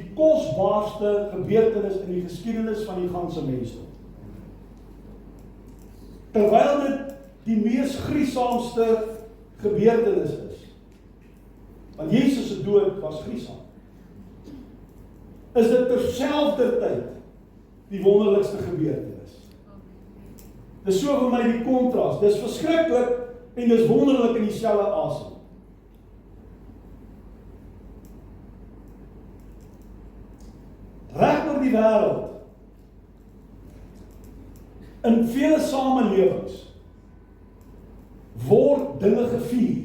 die kosbaarste gebeurtenis in die geskiedenis van die ganse mensdom. Terwyl dit die mees gruisamste gebeurtenis is, want Jesus se dood was gruisam, is dit terselfdertyd die wonderlikste gebeurtenis. Dis so vir my die kontras, dis verskriklik en dis wonderlik in dieselfde asem. Reg oor die wêreld, in vele samelewings, word dinge gevier.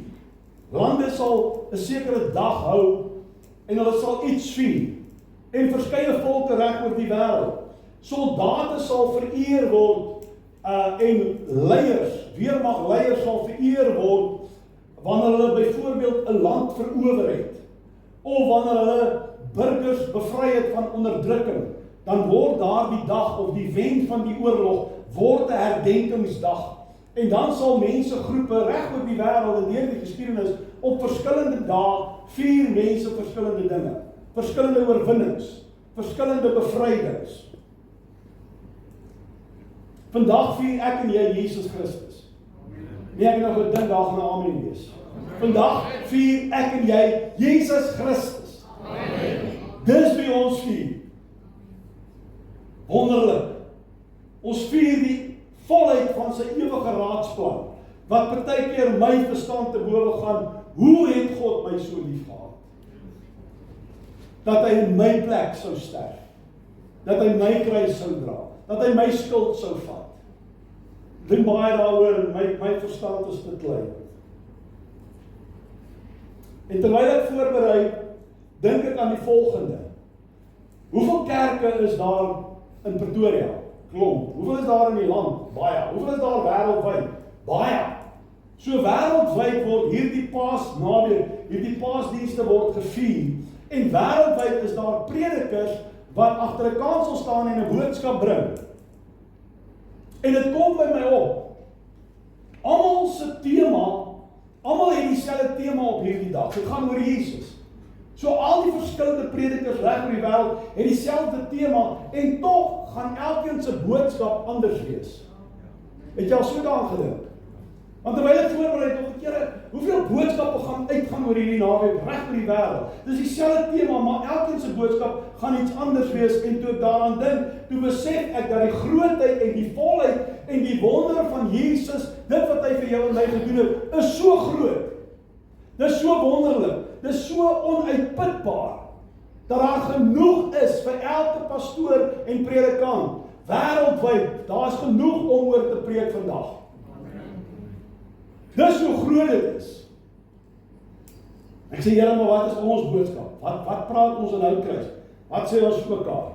Lande sal 'n sekere dag hou en hulle sal iets vier. En verskeie volke reg oor die wêreld. Soldate sal vereer word en leiers, weermagleiers sal vereer word wanneer hulle byvoorbeeld 'n land verower het of wanneer hulle burgers bevry het van onderdrukking. Dan word daardie dag of die wen van die oorlog word 'n herdenkingsdag. En dan sal mensegroepe reg oor die wêreld en deur die geskiedenis op verskillende dae vier mense verskillende dinge, verskillende oorwinnings, verskillende bevrydings. Vandag vier ek en jy Jesus Christus. Nee, ek het nog gedink daar gaan 'n amen wees. Vandag vier ek en jy Jesus Christus. Dis wie ons vier. Wonderlik. Ons vier die volheid van sy ewige raadsplan, wat partykeer my verstand te bowe gaan. Hoe het God my so lief gehad? Dat hy in my plek sou sterf, dat hy my kruis sou dra, dat hy my skuld sou vat. Dink baie daaroor en my verstand is te klein. En terwyl ek voorberei, dink ek aan die volgende. Hoeveel kerke is daar in Pretoria? Klomp. Hoeveel is daar in die land? Baie. Hoeveel is daar wêreldwyd? Baie. So wêreldwyd word hierdie Paasnaweek, hierdie Paasdienste word gevier. En wêreldwyd is daar predikers wat agter 'n kansel staan en 'n boodskap bring. En dit kom by my op. Almal se tema, almal het dieselfde tema op hierdie dag. Dit gaan oor Jesus. So al die verskillende predikers reg oor die wêreld het dieselfde tema en tog gaan elkeen se boodskap anders wees. Het jy al so daaraan gedink? Want terwyl ek voorberei het, dink ek, Here, hoeveel boodskappe gaan uitgaan oor hierdie naweek reg oor die wêreld? Dis dieselfde tema, maar elkeen se boodskap gaan iets anders wees. En toe ek daaraan dink, toe besef ek dat die grootheid en die volheid en die wondere van Jesus, dit wat hy vir jou en my gedoen het, is so groot. Dis so wonderlik. Dis so onuitputbaar dat daar genoeg is vir elke pastoor en predikant. Wêreldwyd, daar is genoeg om oor te preek vandag. Dis hoe groot dit is. Ek sê, Here, maar wat is ons boodskap? Wat praat ons in Houtkruis? Wat sê ons vir mekaar?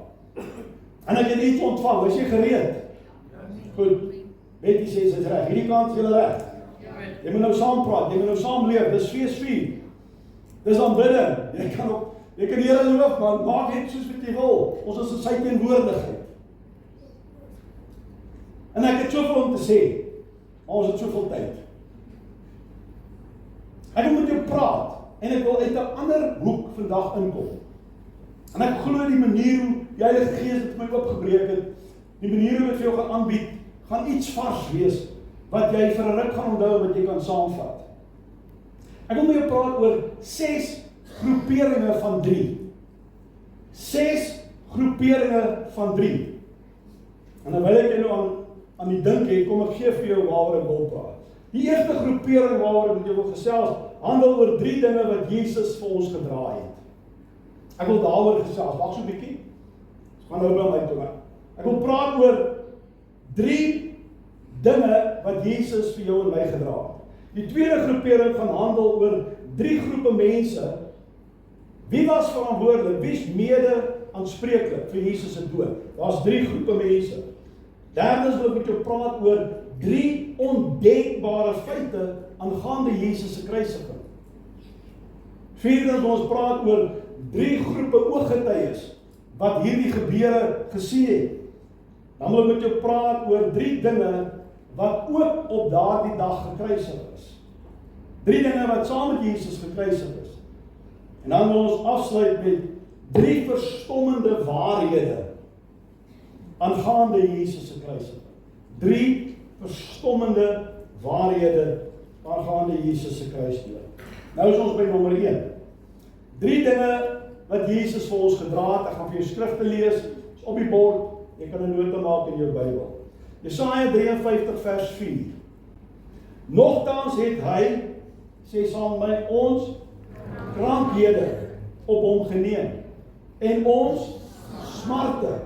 En ek het iets ontvang, is jy gereed? Goed, Betty sê, sy is reg. Hierdie kant is julle reg. Jy moet nou saam praat, jy moet nou saam leef, dis feesvier. Dis aanbidding. Jy kan die Here loof, man, maak net soos wat jy wil. Ons is in sy teenwoordigheid. En ek het soveel om te sê, maar ons het soveel tyd. Ek wil met jou praat, en ek wil uit 'n ander hoek vandag inkom. En ek glo die manier hoe die Heilige Gees dit vir my oopgebreek het, die manier hoe ek vir jou gaan aanbied, gaan iets vars wees, wat jy vir 'n ruk gaan onthou, wat jy kan saamvat. Ek wil met jou praat oor 6 groeperinge van 3. 6 groeperinge van 3. En dan wil ek nou aan die dink het, kom ek gee vir jou waaroor ek wil praat. Die eerste groepering waaroor ek met jou wil gesels, handel oor 3 dinge wat Jesus vir ons gedra het. Ek wil daaroor gesels, wag so 'n bietjie. Gaan nou by my toe. Ek wil praat oor 3 dinge wat Jesus vir jou en my gedra het. Die tweede groepering gaan handel oor 3 groepe mense. Wie was verantwoordelik? Wie is mede aanspreeklik vir Jesus se dood? Daar's 3 groepe mense. Derdens wil ek met jou praat oor 3 ondenkbare feite aangaande Jesus se kruisiging. Vierdens wil ons praat oor 3 groepe ooggetuies wat hierdie gebeure gesien het. Dan wil ek met jou praat oor 3 dinge wat ook op daardie dag gekruisig is. 3 dinge wat saam met Jesus gekruisig is. En dan wil ons afsluit met 3 verstommende waarhede aangaande Jesus se kruisiging. 3 verstommende waarhede aangaande Jesus se kruisdood. Nou is ons by nommer 1. 3 dinge wat Jesus vir ons gedra het. Ek gaan vir jou skrifte lees, is op die bord, jy kan 'n nota maak in jou Bybel. Jesaja 53 vers 4. Nogtans het hy, sê saam met my, ons krankhede op hom geneem, en ons smarte,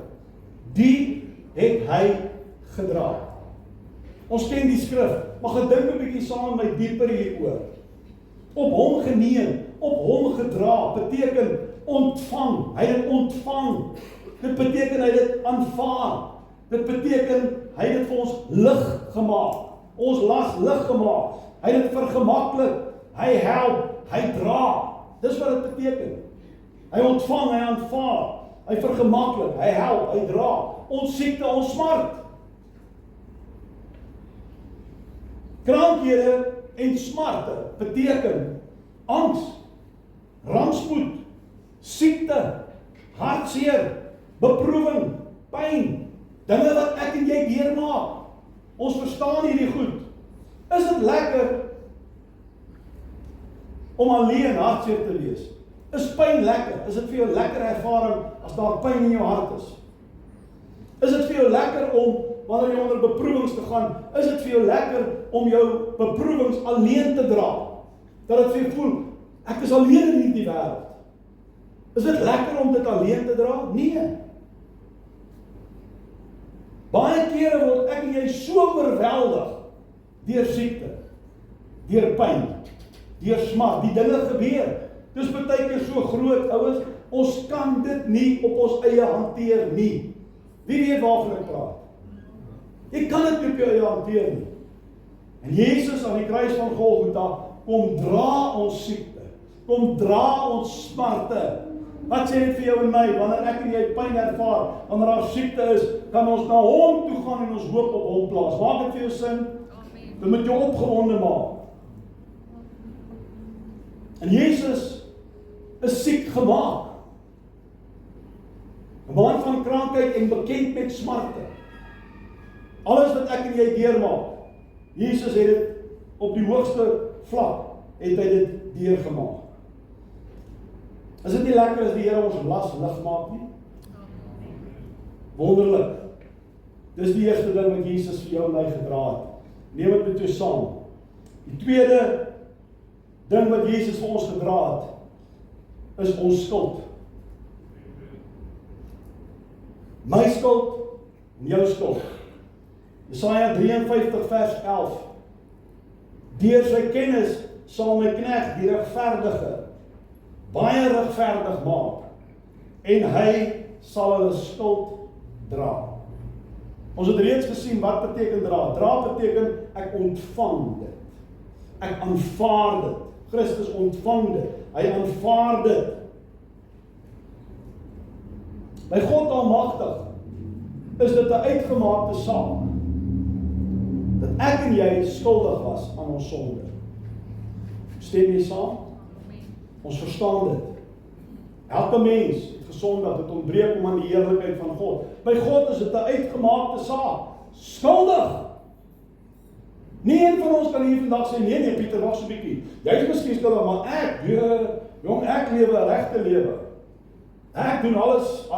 die het hy gedra. Ons ken die skrif, maar gedink 'n bietjie saam met my dieper hieroor. Op hom geneem, op hom gedra, beteken ontvang, hy het dit ontvang. Dit beteken hy het dit aanvaar. Dit beteken hy het dit vir ons lig gemaak, ons las lig gemaak. Hy het dit vergemaklik, hy help, hy dra. Dis wat dit beteken. Hy ontvang, hy aanvaar, hy vergemaklik, hy help, hy dra. Ons siekte, ons smart. Krankhede en smarte beteken angs, rampspoed, siekte, hartseer, beproewing, pyn, dinge wat ek en jy deurmaak. Ons verstaan hierdie goed. Is dit lekker om alleen hartseer te wees? Is pyn lekker? Is dit vir jou lekker ervaring as daar pyn in jou hart is? Is dit vir jou lekker om, wanneer jy onder beproewings te gaan, is dit vir jou lekker om jou beproewings alleen te dra? Dat dit vir jou voel, ek is alleen in hierdie wêreld. Is dit lekker om dit alleen te dra? Nee. Baie kere word ek en jy so oorweldig deur siekte, deur pyn, deur smart. Die dinge gebeur. Dis baie keer so groot, ouens, ons kan dit nie op ons eie hanteer nie. Wie weet waarvan ek praat? Jy kan dit nie op jou eie hanteer nie. En Jesus aan die kruis van Golgotha kom dra ons siekte, kom dra ons smarte. Wat sê dit vir jou en my, wanneer ek en jy pyn ervaar, wanneer daar siekte is, kan ons na hom toe gaan en ons hoop op hom plaas. Maak dit vir jou sin? Dit moet jou opgewonde maak. En Jesus is siek gemaak. 'n man van krankheid en bekend met smarte. Alles wat ek en jy deurmaak, Jesus het dit op die hoogste vlak, het hy dit deurgemaak. Is dit nie lekker as die Here ons las lig maak nie? Wonderlik. Dis die eerste ding wat Jesus vir jou en my gedra het. Neem dit met jou saam. Die tweede ding wat Jesus vir ons gedra het, is ons skuld. My skuld en jou skuld. Jesaja 53 vers 11. Deur sy kennis sal my knegt, die regverdige, baie regverdig maak, en hy sal hulle skuld dra. Ons het reeds gesien wat beteken dra. Dra beteken ek ontvang dit. Ek aanvaar dit. Christus ontvang dit. Hy aanvaar dit. By God almagtig is dit 'n uitgemaakte saak dat ek en jy skuldig was aan ons sonde. Stem jy saam? Ons verstaan dit. Elke mens het gesondig, dit ontbreek om aan die heerlikheid van God. By God is dit 'n uitgemaakte saak. Skuldig. Nie een van ons kan hier vandag sê, nee Pieter, wag so 'n bietjie. Jy is miskien skuldig, maar ek lewe 'n regte lewe. Ek doen alles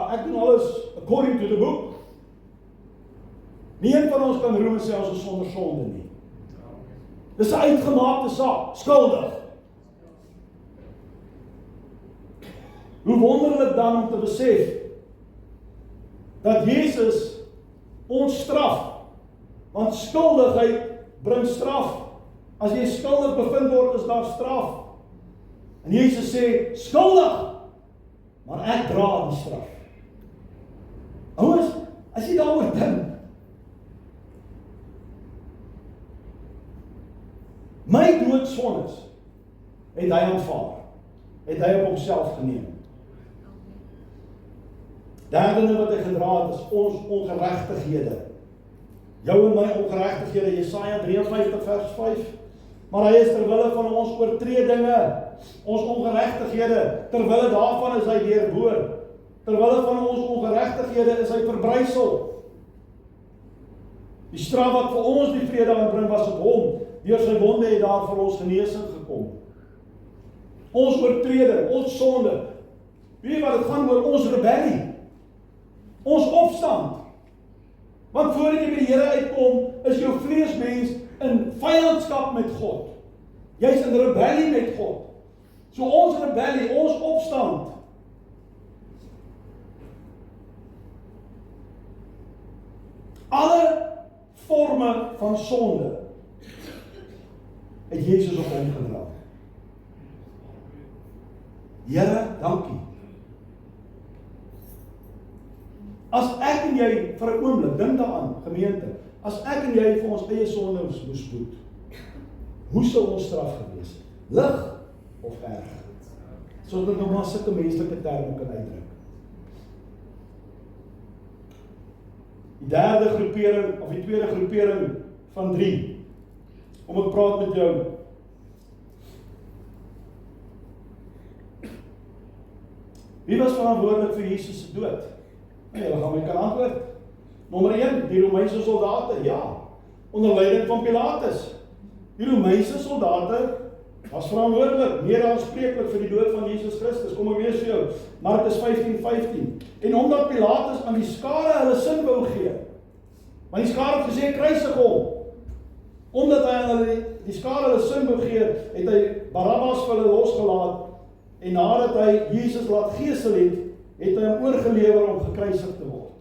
according to the book. Nie een van ons kan roem en sê ons is sonder sonde nie. Dis 'n uitgemaakte saak, skuldig. Hoe wonderlik dan om te besef dat Jesus ons straf, want skuldigheid bring straf. As jy skuldig bevind word, is daar straf. En Jesus sê, skuldig, maar ek dra die straf. Ouers, as jy daaroor dink, my doodsondes het hy aanvaar, het hy op homself geneem. Derde ding wat hy gedra het, is ons ongeregtighede. Jou en my ongeregtighede, Jesaja 53 vers 5. Maar hy is terwille van ons oortredinge, ons ongeregtighede, terwille daarvan is hy deurboor. Terwille van ons ongeregtighede is hy verbrysel. Die straf wat vir ons die vrede aanbring was op hom. Deur sy wonde het daar vir ons genesing gekom. Ons oortreding, ons sonde. Weet jy wat, dit gaan oor ons rebellie. Ons opstand. Want voordat jy by die Here uitkom, is jou vleesmens in vyandskap met God. Jy's in rebellie met God. So ons rebellie, ons opstand. Alle forme van sonde het Jesus op hom gedra. Here, dankie. As ek en jy vir 'n oomblik, dink daaraan, gemeente, as ek en jy vir ons eie sondes moes boet, hoe sou ons straf gewees het? Lig of erg? Sodat ek nou maar sulke menslike terme kan uitdruk. Die derde groepering, of die tweede groepering van 3. Om ek praat met jou. Wie was verantwoordelik vir Jesus se dood? Julle gaan my kan antwoord. Nommer 1, die Romeinse soldate, ja. Onder leiding van Pilatus. Die Romeinse soldate was verantwoordelik, meer aanspreeklik vir die dood van Jesus Christus. Kom ek lees vir jou, Markus 15:15. En omdat Pilatus aan die skare hulle sin wou gee, want die skare het gesê, kruisig hom. Omdat hy aan hulle die skare hulle sin wou gee, het hy Barabbas vir hulle losgelaat, en nadat hy Jesus laat gesel het hy hom oorgelewer om gekruisig te word.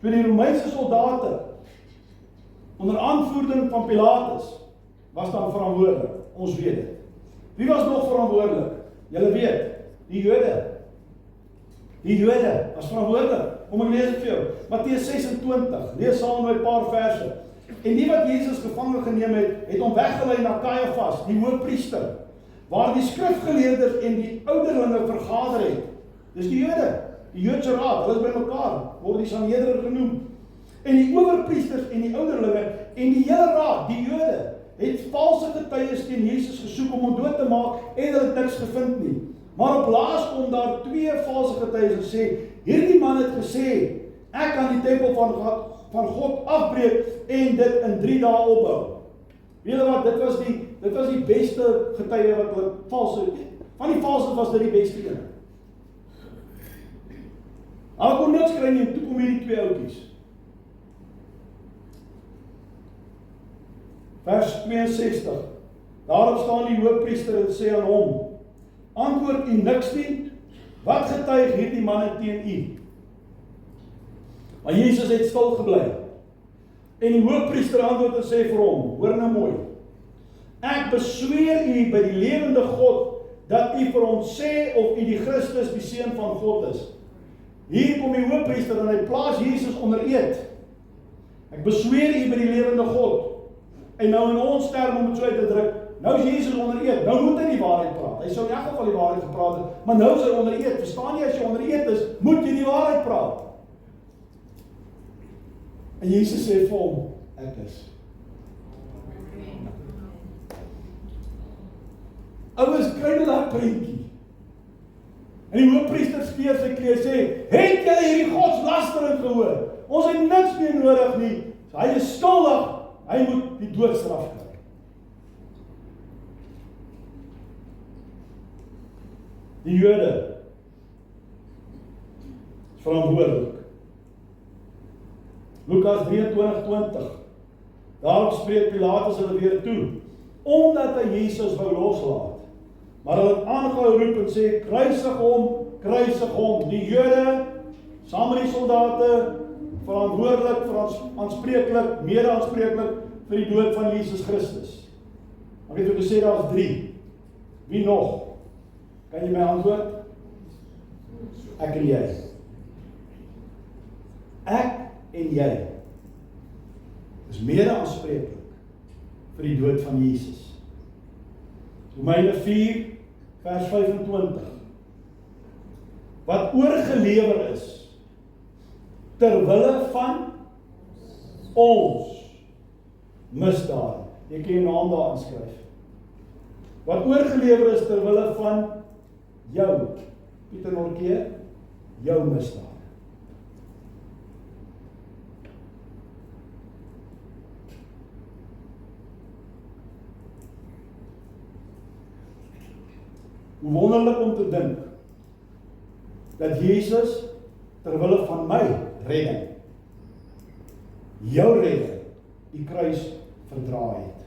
Vir die Romeinse soldate, onder aanvoering van Pilatus, was dan verantwoordelik. Ons weet dit. Wie was nog verantwoordelik? Julle weet, die Jode. Die Jode was verantwoordelik. Kom ek lees dit vir jou. Matteus 26, lees saam met 'n paar verse. En die wat Jesus gevange geneem het hom weggelei na Kajafas, die hoofpriester, waar die skrifgeleerdes en die ouderlinge vergader het. Dis die Jode, die Joodse raad, hulle is by mekaar, word die Sanhedrin genoem. En die owerpriesters en die ouderlinge en die hele raad, die Jode, het valse getuies teen Jesus gesoek om hom dood te maak en hulle het niks gevind nie. Maar op laas kom daar 2 valse getuies en sê, hierdie man het gesê, ek kan die tempel van God afbreek en dit in 3 dae opbou. Weet jy wat, dit was die beste getuie wat hulle valse, van die valse was dit die beste een. Hulle kon niks kry nie, toe kom hierdie 2 ouetjies. Vers 62. Daarop staan die hoofpriester en sê aan hom, antwoord u niks nie, wat getuig hierdie manne teen u? Maar Jesus het stil gebly. En die hoofpriester antwoord en sê vir hom, hoor nou mooi, ek besweer u by die lewende God, dat u vir hom sê of u die Christus, die Seun van God is. Hier kom die hoofpriester en hy plaas Jesus onder eed. Ek besweer u by die lewende God. En nou in ons term om het so uit te druk, nou is Jesus onder eed, nou moet hy die waarheid praat. Hy sou in elk geval die waarheid gepraat het, maar nou is hy onder eed. Verstaan jy, as jy onder eed is, moet jy die waarheid praat. En Jesus sê vir hom, ek is. Ouers, kry nou daai prentjie. En die hoofpriester skeer sy klere sê, het julle hierdie godslastering gehoor? Ons het niks meer nodig nie. So hy is skuldig, hy moet die doodstraf kry. Die Jode is verantwoordelik. Lukas 23:20. Daarop spreek Pilatus hulle weer toe, omdat hy Jesus wou loslaat. Maar hulle het aangehou roep en sê, kruisig hom. Die Jode, saam met die soldate, verantwoordelik, aanspreeklik, mede aanspreeklik vir die dood van Jesus Christus. Maar ek het gesê, daar is 3. Wie nog? Kan jy my antwoord? Ek en jy. Ek en jy is mede aanspreeklik vir die dood van Jesus. Romeine 4 vers 25. Wat oorgelewer is terwille van ons misdade. Jy kan jou naam daar inskryf. wat oorgelewer is ter wille van jou, Pieter Norkeer, jou misdaad. Hoe wonderlik om te dink, dat Jesus, ter wille van my redding, jou redding, die kruis verdraai het.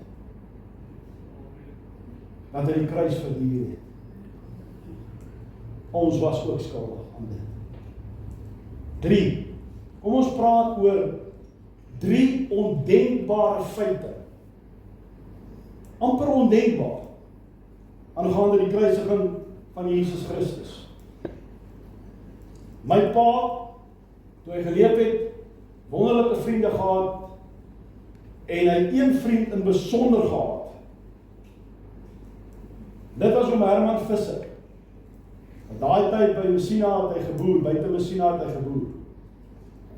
Dat hy die kruis verduur het. Ons was ook skuldig aan dit. 3. Kom ons praat oor 3 ondenkbare feite. Amper ondenkbaar. Aangaande die kruisiging van Jesus Christus. My pa, toe hy geleef het, wonderlike vriende gehad, en hy het een vriend in besonder gehad. Dit was oom Herman Visser. In daai tyd by Messina het hy geboer, buite Messina het hy geboer.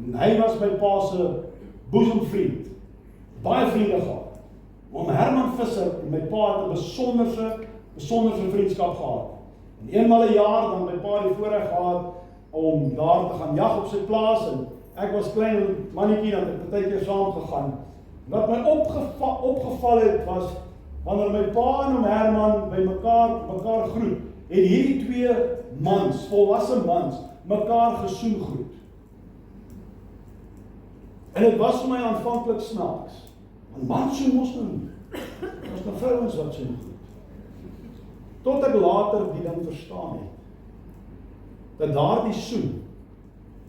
En hy was my pa se boesemvriend. Baie vriende gehad. Oom Herman Visser en my pa het 'n besonderse vriendskap gehad. En eenmal 'n jaar dan my pa die voorreg gehad om daar te gaan jag op sy plaas, en ek was klein mannetjie, dat ek partykeer saam gegaan. Wat my opgeval het was, wanneer my pa en oom Herman by mekaar groet, het hierdie 2 mans, volwasse mans, mekaar gesoen groet. En dit was vir my aanvanklik snaaks. Want mans soen mos nou nie. Dit was nou vrouens wat soen groet. Tot ek later die ding verstaan het, dat daardie soen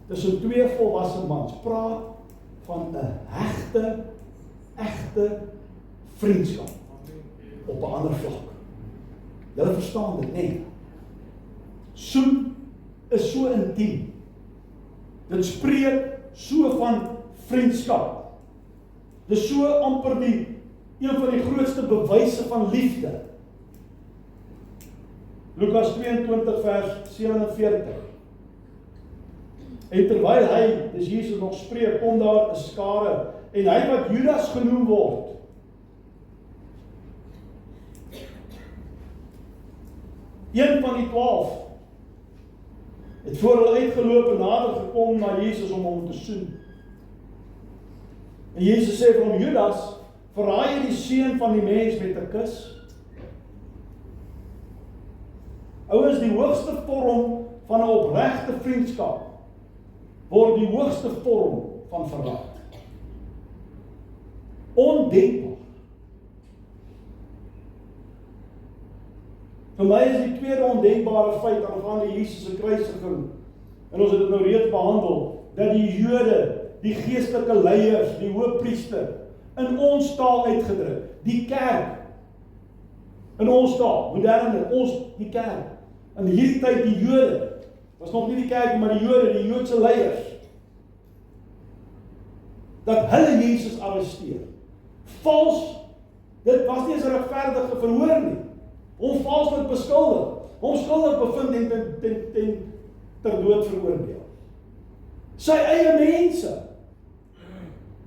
tussen 2 volwasse mans praat van 'n egte vriendskap op 'n ander vlak. Julle verstaan dit, nee. Soen is so intiem. Dit spreek so van vriendskap. Dit is so amper een van die grootste bewyse van liefde. Lukas 22 vers 47. En terwyl hy, dis Jesus nog spreek, kom daar 'n skare, en hy wat Judas genoem word, een van die 12, het voor hulle uitgeloop en nader gekom na Jesus om hom te soen. En Jesus sê vir hom, Judas, verraai jy die seun van die mens met 'n kus? Ouens, die hoogste vorm van 'n opregte vriendskap word die hoogste vorm van verraad. Ondenkbaar. Vir my is die tweede ondenkbare feit aangaande Jesus se kruisiging, en ons het dit nou reeds behandel, dat die Jode, die geestelike leiers, die hoofpriester, in ons taal uitgedruk, die kerk, in ons taal, moderne, die kerk, in hierdie tyd die Jode, was nog nie die kerk, maar die Jode, die Joodse leiers, dat hulle Jesus arresteer. Vals, dit was nie eens 'n regverdige verhoor nie. Hom valslik beskuldig, hom skuldig bevind en ter dood veroordeel. Sy eie mense.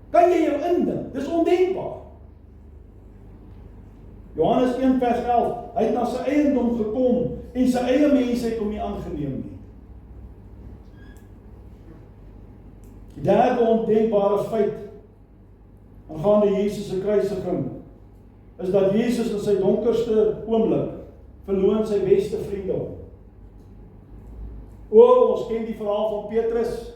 Kan jy jou indink? Dis ondenkbaar. Johannes 1 vers 11, hy het na sy eiendom gekom, en sy eie mense het hom nie aangeneem nie. Die derde ondenkbare feit aangaande Jesus se kruisiging is dat Jesus in sy donkerste oomblik verloor sy beste vriende. Ons ken die verhaal van Petrus.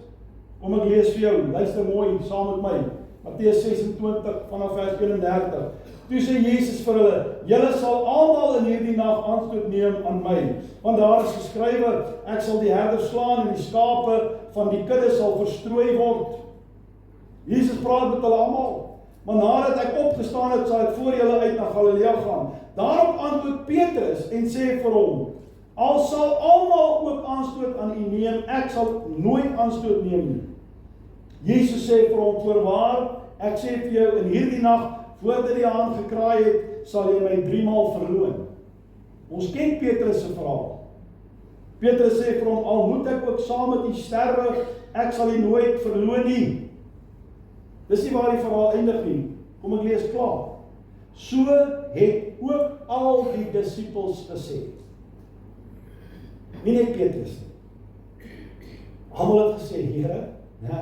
Kom ek lees vir jou, luister mooi saam met my. Matteus 26 vanaf vers 31. Toe sê Jesus vir hulle, julle sal almal in hierdie nag aanstoot neem aan my, want daar is geskrywe, ek sal die herder slaan en die skape van die kudde sal verstrooi word. Jesus praat met hulle almal. Maar nadat ek opgestaan het, sal ek voor julle uit na Galilea gaan. Daarop antwoord Petrus en sê vir hom, al sal almal ook aanstoot aan u neem, ek sal nooit aanstoot neem nie. Jesus sê vir hom, voorwaar, ek sê vir jou, in hierdie nag, voordat die haan gekraai het, sal jy my 3 maal verloon. Ons ken Petrus se verhaal. Petrus sê vir hom, al moet ek ook saam met u sterwe, ek sal u nooit verloon nie. Dis nie waar die verhaal eindig nie. Kom ek lees klaar. So het ook al die disippels gesê. Nie net Petrus nie. Almal het gesê, Here, ja.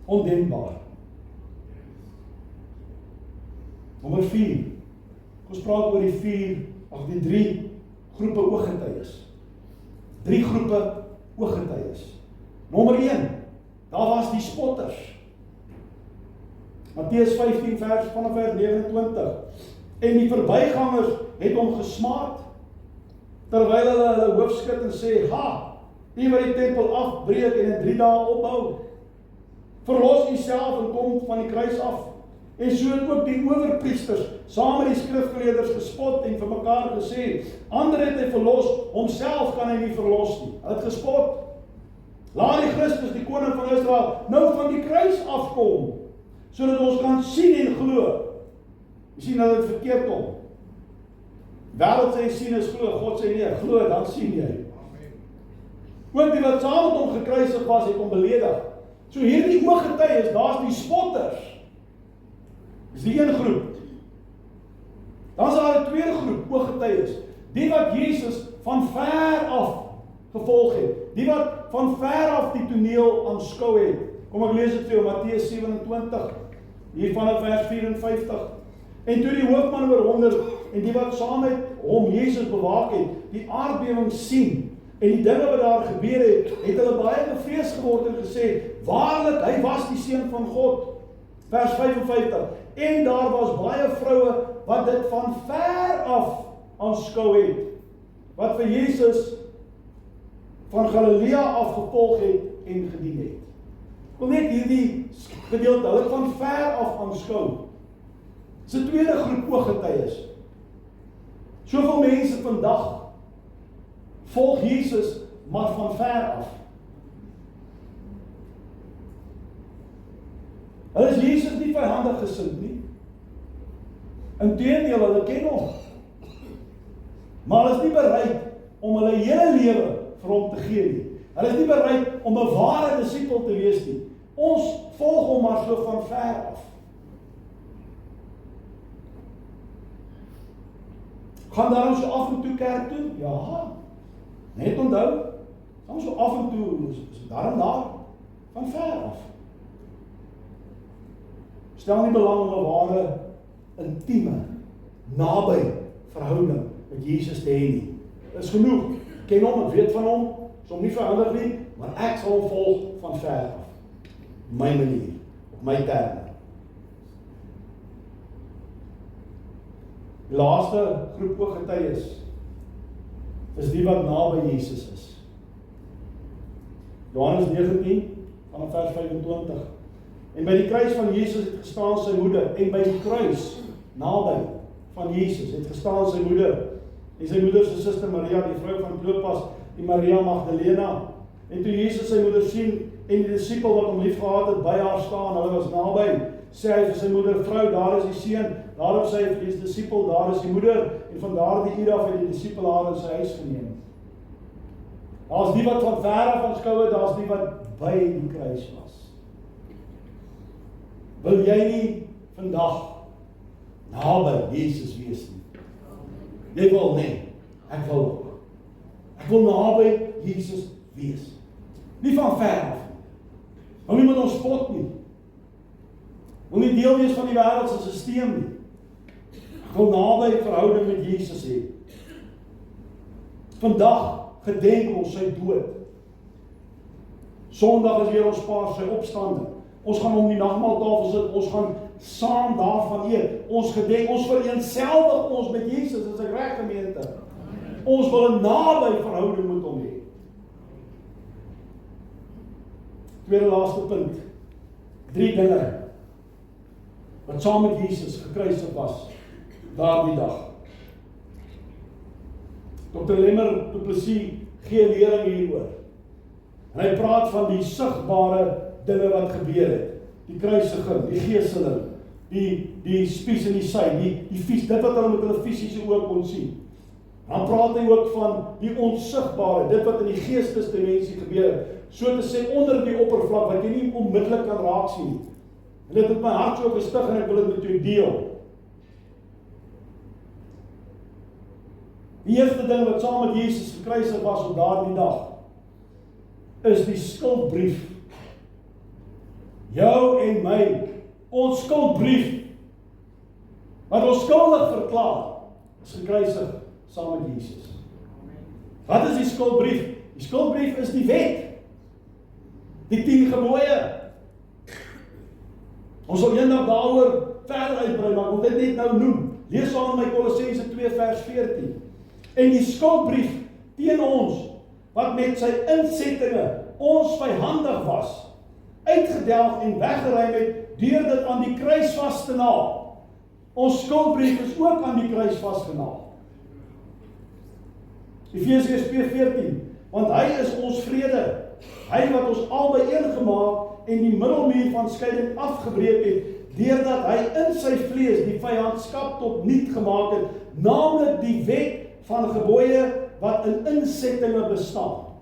Ondenkbaar. Nommer 4. Ons praat oor die 3 groepe ooggetuies. 3 groepe ooggetuies. Nommer 1, daar was die spotters. Matteus 15 vanaf vers 29. En die verbygangers het hom gesmaak, terwyl hulle hoof skud en sê, ha, die wat die tempel afbreek en in 3 dae opbou, verlos u self en kom van die kruis af. En so het ook die owerpriesters saam met die skrifgeleerders gespot en vir mekaar gesê, ander het hy verlos, homself kan hy nie verlos nie. Hy het gespot. Laat die Christus, die koning van Israel, nou van die kruis afkom, sodat ons kan sien en glo. Jy sien dat dit verkeerd kom. Wêreld sê sien is glo, God sê nee, glo dan sien jy. Ook die wat saam met hom gekruisig was, het hom beledig. So hierdie ooggetuies, daar's die spotters. Dis die een groep. Dan is daar 'n tweede groep ooggetuies, die wat Jesus van ver af gevolg het, die wat van ver af die toneel aanskou het. Kom ek lees dit vir jou, Matteus 27, hier vanaf vers 54. En toe die hoofman oor 100 en die wat saam met hom Jesus bewaak het, die aardbewing sien en die dinge wat daar gebeur het, het hulle baie bevrees geword en gesê, waarlik, hy was die seun van God. Vers 55. En daar was baie vroue wat dit van ver af aanskou het, wat vir Jesus van Galilea af gevolg het en gedien het. Ek wil net hierdie gedeelte, hulle van ver af aanskou. Dis 'n tweede groep ooggetuies. Soveel mense vandag volg Jesus, maar van ver af. Hulle is Jesus nie vyhandig gesind nie. Inteendeel, hulle ken hom. Maar hulle is nie bereid om hulle hele lewe vir hom te gee nie. Hulle is nie bereid om 'n ware disipel te wees nie. Ons volg hom maar so van ver af. Gaan daarom so af en toe kerk toe? Ja. Net onthou, gaan so af en toe, is daarom daar, van ver af. Stel nie belang om 'n ware, intieme, naby verhouding met Jesus te hê nie. Dit is genoeg. Ek ken hom, ek weet van hom, is hom nie verander nie, maar ek sal hom volg van ver af. Op my manier, op my terme. Die laaste groep ooggetuies is die wat naby Jesus is. Johannes 19, vanaf vers 25. En by die kruis van Jesus het gestaan sy moeder, en by die kruis, naby van Jesus, het gestaan sy moeder, en sy moeder se suster Maria, die vrou van Klopas, die Maria Magdalena. En toe Jesus sy moeder sien, en die disipel wat hom lief gehad het, by haar staan, hulle was naby, sê hy vir sy moeder, vrou, daar is die seun. Daarom sê hy vir die disipel, daar is die moeder, en van daardie uur af het die disipel haar in sy huis geneem. Daar is die wat van ver af aanskou het, daar is die wat by die kruis was. Wil jy nie vandag naby Jesus wees nie? Jy wil nie, ek wil ook. Ek wil naby Jesus wees. Nie van ver af. Wil nie met ons spot nie. Wil nie deel wees van die wêreldse stelsel nie. Ek wil naby verhouding met Jesus hê. Vandag gedenk ons sy dood. Sondag is weer ons Paas, sy opstanding. Ons gaan om die nagmaaltafel sit, ons gaan saam daarvan eet. Ons gedenk, ons vereenselwig ons met Jesus, as ek reg gemeente. Ons wil 'n naby verhouding met hom hê. Tweede laaste punt. 3 dinge wat saam met Jesus gekruisig was daardie dag. Dr. Lemmer Du Plessis gee lering hieroor. En hy praat van die sigbare dinge wat gebeur het. Die kruisiging, die geeseling, die spies in die sy, dit wat hulle met hulle fisiese oë kon sien. Dan praat hy ook van die onsigbare, dit wat in die geestesdimensie gebeur het. so te sê onder die oppervlak, wat jy nie onmiddellik kan raak sien nie. En dit het my hart so gestig en ek wil dit met jou deel. Die eerste ding wat saam met Jesus gekruisig was op daardie dag, is die skuldbrief. Jou en my, ons skuldbrief, wat ons skuldig verklaar, is gekruisig saam met Jesus. Wat is die skuldbrief? Die skuldbrief is die wet. Die 10 gebooie. Ons sal eendag daaroor verder uitbrei, maar ek wil dit net nou noem. Lees saam met my Kolossense 2 vers 14. En die skuldbrief teen ons, wat met sy insettinge ons vyhandig was, uitgedelg en weggeruim het, deur dit aan die kruis vas te naal. Ons skuldbrief is ook aan die kruis vasgenaal. Efesiërs 2:14, want hy is ons vrede, hy wat ons albei eengemaak en die middelmuur van skeiding afgebreek het, deurdat hy in sy vlees die vyandskap tot niet gemaak het, naamlik die wet van gebooie wat in insettinge bestaan.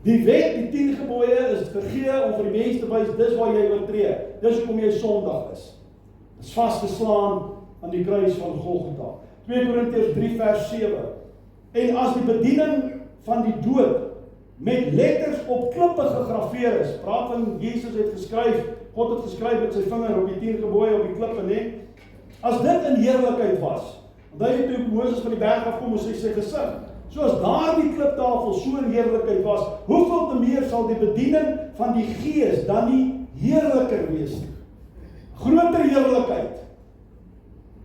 Die wet, die 10 gebooie is gegee om vir die mens te wys, dis waar jy oortree, dis hoekom jy sondig is. Is vasgeslaan aan die kruis van Golgotha. 2 Korintiërs 3 vers 7. En as die bediening van die dood met letters op klippe gegraveer is, praat van Jesus het geskryf, God het geskryf met sy vinger op die 10 gebooie op die klippe, nee. As dit in heerlikheid was, want hy het toe Moses van die berg afkom en sy gesig, soos daar die kliptafel so in heerlikheid was, hoeveel te meer sal die bediening van die Gees dan nie heerliker wees nie? Groter heerlikheid.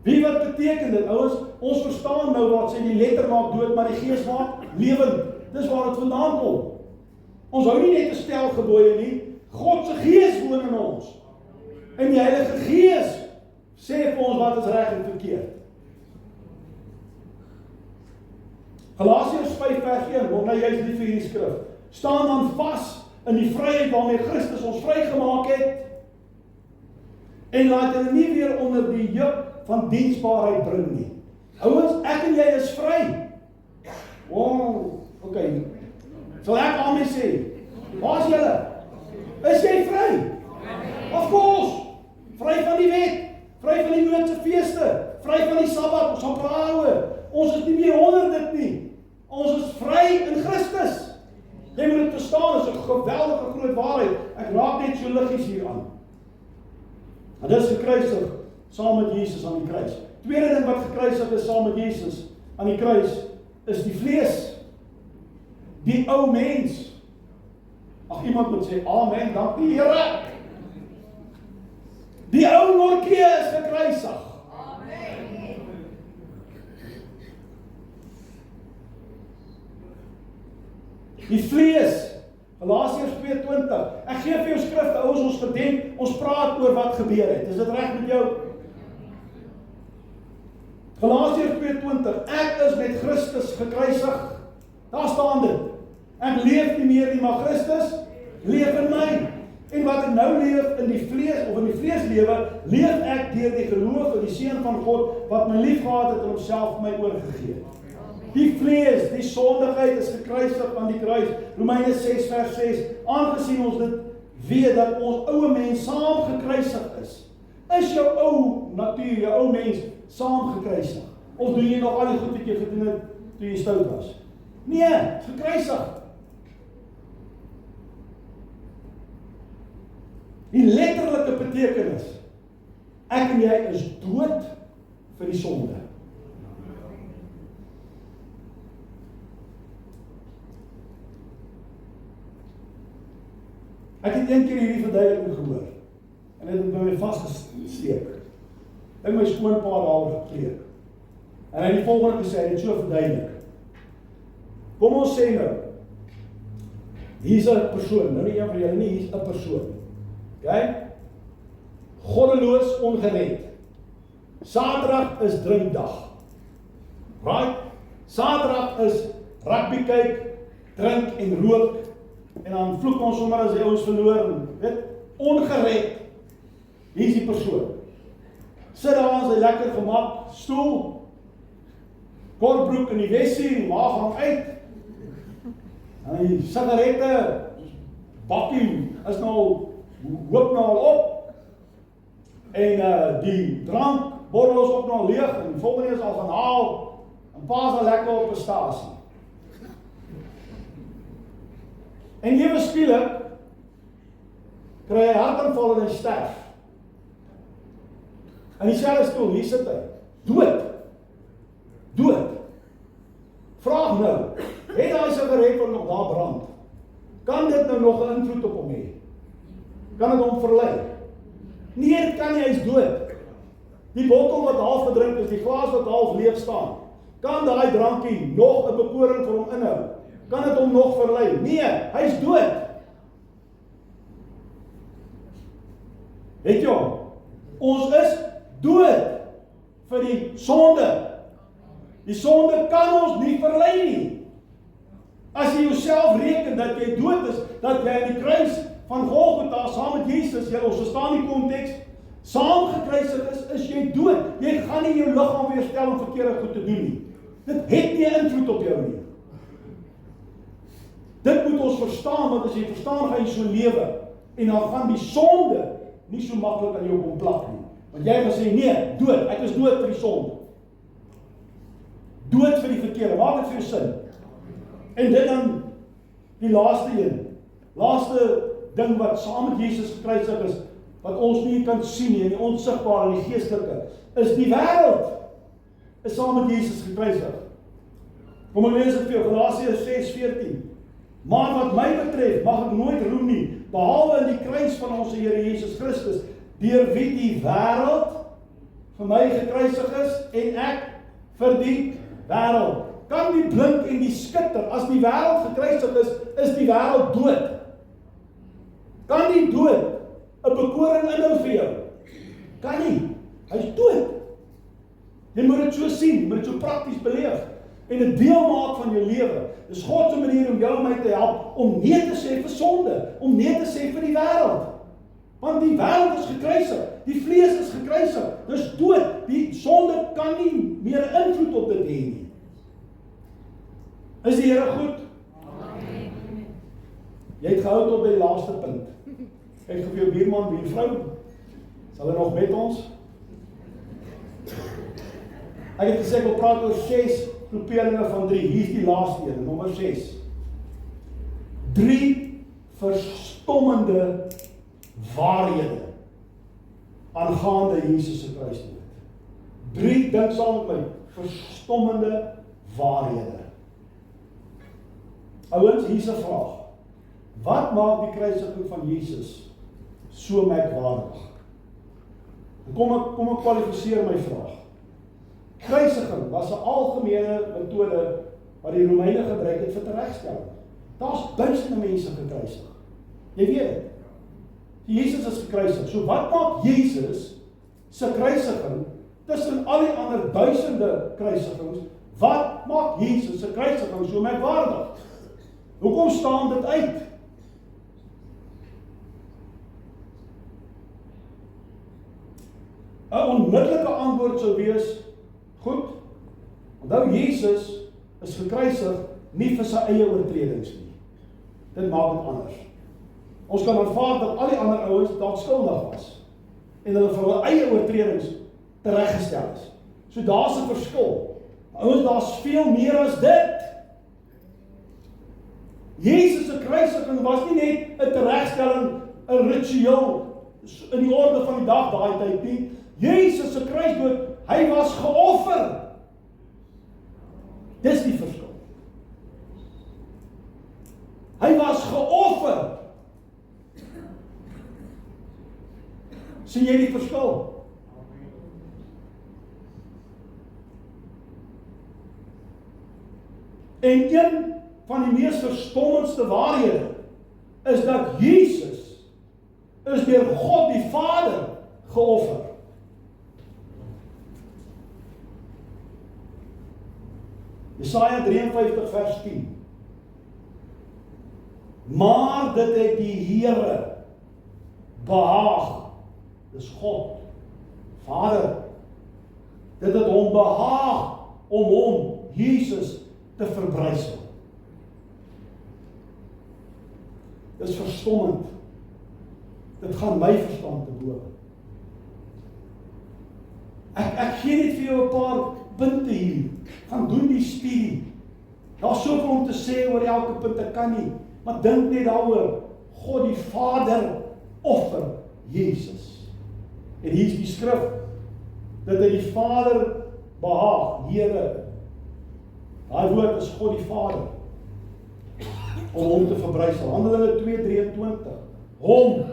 Wie wat beteken dit? Ouens, ons verstaan nou wat sê die letter maak dood, maar die Gees maak lewend. Dis waar dit vandaan kom. Ons hou nie net 'n stel gebooie nie, God se Gees woon in ons. En die Heilige Gees sê vir ons wat is reg en verkeerd. Galasiërs 5 vers 1, word nou juist lief vir hierdie skrif. Staan dan vas in die vryheid waarmee Christus ons vrygemaak het, en laat hulle nie weer onder die juk van diensbaarheid bring nie. Ouens, ek en jy is vry. Wow, okay. Sal ek amen sê? Waar is julle? Is jy vry? Of course. Vry van die wet, vry van die Joodse feeste, vry van die Sabbat, ons gaan praat. Ons is nie meer onder dit nie. Ons is vry in Christus. Jy moet dit verstaan, is 'n geweldige groot waarheid. Ek raak net so liggies hier aan. En dit is gekruisig saam met Jesus aan die kruis. Tweede ding wat gekruisig is saam met Jesus aan die kruis, is die vlees. Die ou mens. Ag, iemand moet sê, amen, dankie Here. Die ou norkie is gekruisig. Amen. Die vlees. Galasiërs 2:20. Ek gee vir jou skrifte, ouens, ons gedenk, ons praat oor wat gebeur het. Is dit reg met jou? Galasiërs 2:20. Ek is met Christus gekruisig. Daar staan dit. Ek leef nie meer nie, maar Christus leef in my. En wat ek nou leef in die vlees, of in die vlees lewe, leef ek deur die geloof in die Seun van God, wat my lief gehad het en homself vir my oorgegee het. Die vlees, die sondigheid is gekruisig aan die kruis. Romeine 6 vers 6. Aangesien ons dit weet dat ons ouwe mens saam gekruisig is jou ou natuur, jou ou mens saam gekruisig? Of doen jy nog al die goed wat jy gedoen het toe jy stout was? Nee, gekruisig. Die letterlike betekenis, ek en jy is dood vir die sonde. Ek het een keer hierdie verduideliking gehoor, en dit het by my vastgesteek. Ek het my skoonpa daaroor gepreek. En hy het die volgende gesê, hy het so verduidelik. Kom ons sê nou, hier is 'n persoon, nou nie een van julle nie, hier is 'n persoon. Okay? Goddeloos, ongered. Saterdag is drinkdag. Right? Saterdag is rugby kyk, drink en rook, en dan vloek ons sommer as die ouens verloor, en weet, ongered. Hier is die persoon. Sit daar aan sy lekker gemak, stoel, kortbroek in die wessie, maag hang uit, En die sigarette bakkie is nou hoop nou al op. En die drankbottel is ook nou leeg en die volgende is al gaan haal en pa's al lekker op 'n stasie. En ewe skielik kry hy hartaanval en hy sterf. En dieselfde stoel, hier sit hy. Dood. Vraag nou, het daai sigaret wat nog daar brand, kan dit nou nog 'n invloed op hom hê? Kan dit hom verlei? Nee, dit kan nie, hy is dood. Die bottel wat half gedrink is, die glas wat half leeg staan, kan daai drankie nog 'n bekoring vir hom inhou? Kan dit hom nog verlei? Nee, hy is dood. Weet jy hom? Ons is dood vir die sonde. Die sonde kan ons nie verlei nie. As jy jouself reken dat jy dood is, dat jy in die kruis van Golgotha saam met Jesus, ons verstaan die konteks, saam gekruisig is jy dood. Jy gaan nie jou liggaam weer stel om verkeerde goed te doen nie. Dit het nie invloed op jou nie. Dit moet ons verstaan, want as jy verstaan, gaan jy so lewe. En dan gaan die sonde nie so maklik aan jou kom plak nie. Want jy gaan sê, nee, dood, ek is dood vir die sonde. Dood vir die verkeerde, maak dit vir jou sin. En dit dan die laaste een. Laaste ding wat saam met Jesus gekruisig is, wat ons nie kan sien nie, in die onsigbare en die geestelike, is die wêreld is saam met Jesus gekruisig. Kom ek lees dit vir jou, Galasiërs 6:14. Maar wat my betref, mag ek nooit roem nie, behalwe in die kruis van ons Here Jesus Christus, deur wie die wêreld vir my gekruisig is en ek vir die wêreld. Kan die blink en die skitter, as die wêreld gekruisig is die wêreld dood. Kan die dood 'n bekoring inhou vir jou? Kan nie. Hy is dood. Jy moet dit so sien, jy moet dit so prakties beleef en 'n deel maak van jou lewe. Dis God se manier om jou en my te help om nee te sê vir sonde, om nee te sê vir die wêreld. Want die wêreld is gekruisig, die vlees is gekruisig, dis dood. Die sonde kan nie meer invloed op dit hê nie. Is die Here goed? Amen. Jy het gehou tot by die laaste punt. Ek het vir jou buurman, buurvrou, sal hy nog met ons? Ek het gesê, ek wil praat oor 6 groeperinge van 3. Hier is die laaste een, nommer 6. 3 verstommende waarhede aangaande Jesus se kruisdood. 3, dink saam met my, verstommende waarhede. Ouens, hier is 'n vraag. Wat maak die kruisiging van Jesus so merkwaardig? Kom ek kwalifiseer my vraag. Kruisiging was 'n algemene metode wat die Romeine gebruik het vir teregstelling. Daar's duisende mense gekruisig. Jy weet dit. Jesus is gekruisig. So wat maak Jesus se kruisiging tussen al die ander duisende kruisigings? Wat maak Jesus se kruisiging so merkwaardig? Hoekom staan dit uit? Een onmiddellike antwoord sou wees, goed, onthou Jesus is gekruisig nie vir sy eie oortredings nie. Dit maak dit anders. Ons kan aanvaar dat al die ander ouens dalk skuldig was en hulle vir hulle eie oortredings tereggestel is. So daar's 'n verskil. Ouens, daar's veel meer as dit. Jesus se kruisiging was nie net 'n teregstelling, 'n ritueel in die orde van die dag daai tyd nie. Jesus se kruisdood, hy was geoffer. Dis die verskil. Hy was geoffer. Sien jy die verskil? En een van die mees verstommendste waarhede is dat Jesus is deur God die Vader geoffer. Jesaja 53 vers 10. Maar dit het die Here behaag. Dis God, Vader. Dit het hom behaag om hom, Jesus, te verbrysel. is verstommend. Dit gaan my verstand te bowe. Ek gee net vir jou 'n paar punte hier. Gaan doen die studie. Daar's soveel om te sê oor elke punt, ek kan nie. Maar dink net daaroor. God die Vader offer Jesus. En hier is die skrif, dat hy die Vader behaag, Here. Daai woord is God die Vader. Om hom te verbrysel. Handelinge 2:23. Hom,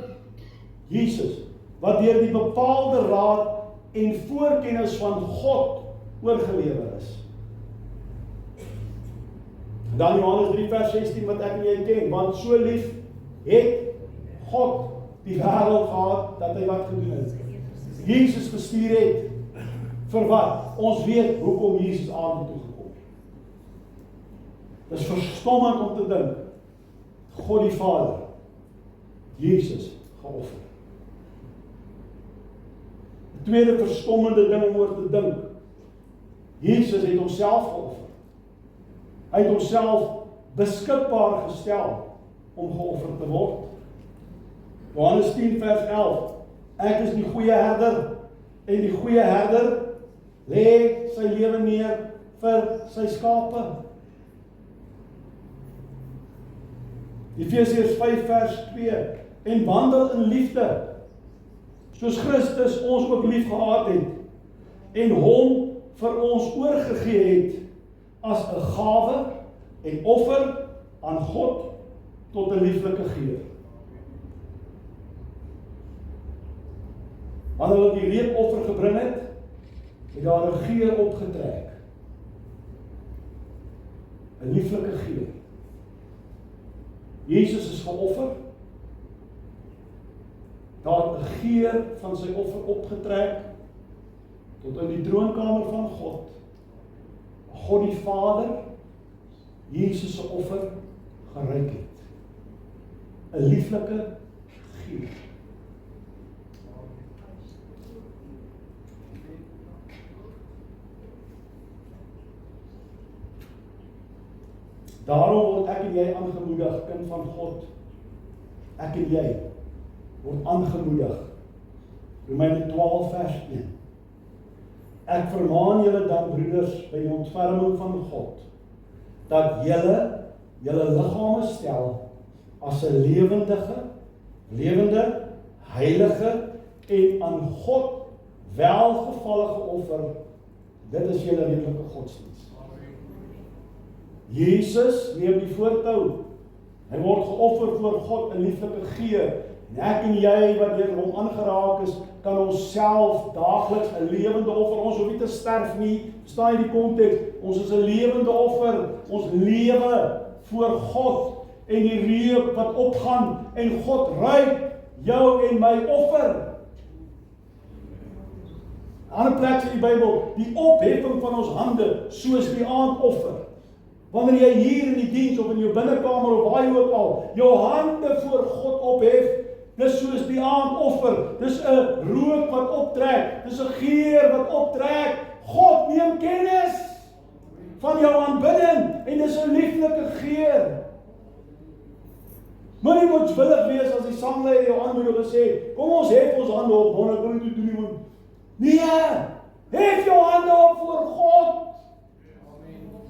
Jesus, wat deur die bepaalde raad en voorkennis van God oorgelewer is. Dan Johannes 3 vers 16 wat ek en jy ken, want so lief het God die wêreld gehad, dat hy wat gedoen het? Jesus gestuur het, vir wat? Ons weet hoekom Jesus aarde toe gekom het. Dit is verstommend om te dink, God die Vader, Jesus geoffer. Die tweede verstommende ding om oor te dink, Jesus het homself geoffer. Hy het homself beskikbaar gestel om geoffer te word. Johannes 10 vers 11. Ek is die goeie herder, en die goeie herder lê sy lewe neer vir sy skape. Efesiërs 5 vers 2. En wandel in liefde, soos Christus ons ook lief gehad het, en hom vir ons oorgegee het, as 'n gawe en offer aan God tot 'n lieflike geur. Wanneer hulle die reukoffer gebring het, het daar 'n geur opgetrek. 'n lieflike geur. Jesus is geoffer. Daar 'n geur van sy offer opgetrek tot in die troonkamer van God. God die Vader, Jesus se offer geruik het. 'n lieflike geur. Daarom word ek en jy aangemoedig, kind van God. Ek en jy word aangemoedig. Romeine 12 vers 1. Ek vermaan julle dan, broeders, by die ontferming van God, dat julle liggame stel as 'n lewende, heilige en aan God welgevallige offer. Dit is julle redelike godsdienst. Jesus neem die voortou. Hy word geoffer voor God 'n lieflike geur. En ek en jy wat deur hom aangeraak is, kan ons self daagliks 'n lewende offer. Ons hoef nie te sterf nie. Verstaan jy die konteks? Ons is 'n lewende offer. Ons lewe voor God en die reuk wat opgaan en God ruik jou en my offer. 'n Ander plek in die Bybel, die opheffing van ons hande soos die aandoffer. Wanneer jy hier in die diens of in jou binnekamer of waar jy ook al jou hande voor God ophef, dis soos die aandoffer. Dis 'n rook wat optrek. Dis 'n geur wat optrek. God neem kennis van jou aanbidding en dis 'n lieflike geur. Moenie moedswillig wees as die sangleier jou aanmoedig en sê, kom ons hef ons hande op, want ek wil nie doen nie. Nee, hef jou hande op voor God.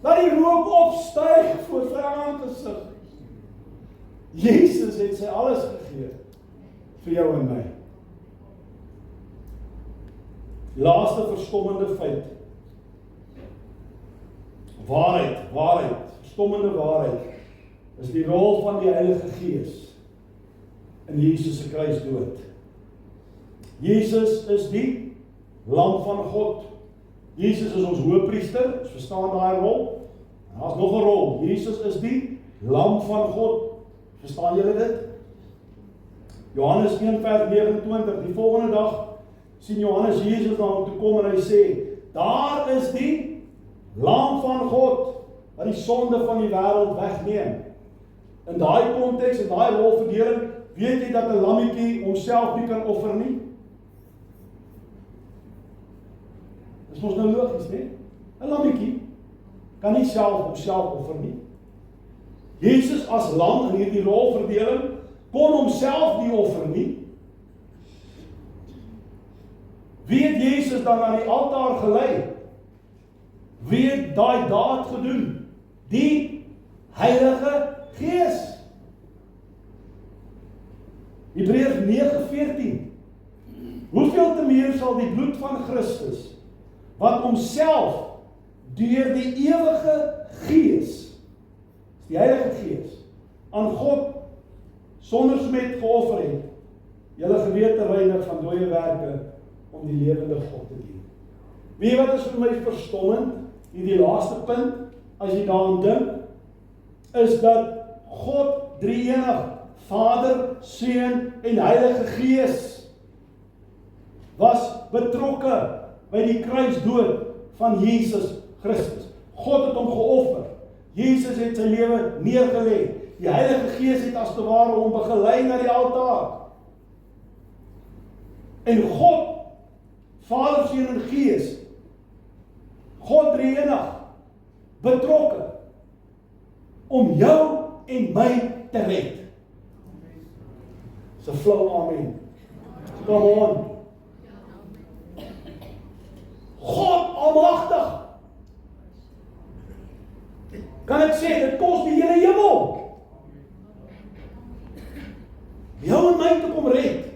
Laat die rook opstyg voor sy aangesig. Jesus het sy alles gegee vir jou en my. Laaste verstommende feit. Waarheid, verstommende waarheid, is die rol van die Heilige Gees in Jesus se kruisdood. Jesus is die Lam van God. Jesus is ons hoëpriester, ons verstaan daai rol. En daar's nog 'n rol. Jesus is die Lam van God. Verstaan julle dit? Johannes 1 vers 29, die volgende dag sien Johannes Jesus na hom toe kom en hy sê, daar is die Lam van God, wat die sonde van die wêreld wegneem. In daai konteks, in daai rolverdeling, weet jy dat 'n lammetjie homself nie kan offer nie? Dis mos nou logies, nee? 'n lammetjie kan nie self homself offer nie. Jesus as lam in hierdie rolverdeling kon homself nie offer nie. Wie het Jesus dan aan die altaar gelei? Wie het daai daad gedoen? Die Heilige Gees. Hebreërs 9:14. Hoeveel te meer sal die bloed van Christus, wat homself deur die ewige Gees, die Heilige Gees, aan God sonder smet geoffer het, julle gewete reinig van dooie werke om die lewende God te dien. Weet jy wat is vir my verstommend, die laaste punt, as jy daaraan dink, is dat God drie-enig, Vader, Seun en Heilige Gees, was betrokke by die kruisdood van Jesus Christus. God het hom geoffer. Jesus het sy lewe neergelê. Die Heilige Gees het as te ware hom begelei na die altaar. En God, Vader, Seun en Gees, God drie-enig, betrokke om jou en my te red. Dis 'n flou amen. Come on. God almagtig. Kan ek sê, dit kos die hele hemel. Jou en my te kom red.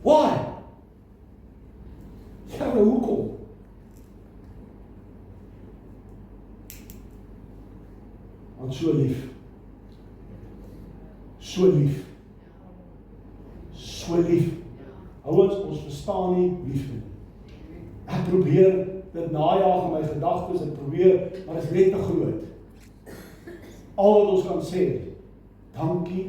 Why? Ja, maar hoekom? Want so lief. So lief. So lief. Ouens, ons verstaan nie liefde nie. Ek probeer dit najaag in my gedagtes, ek probeer, maar dit is net te groot. Al wat ons kan sê, dankie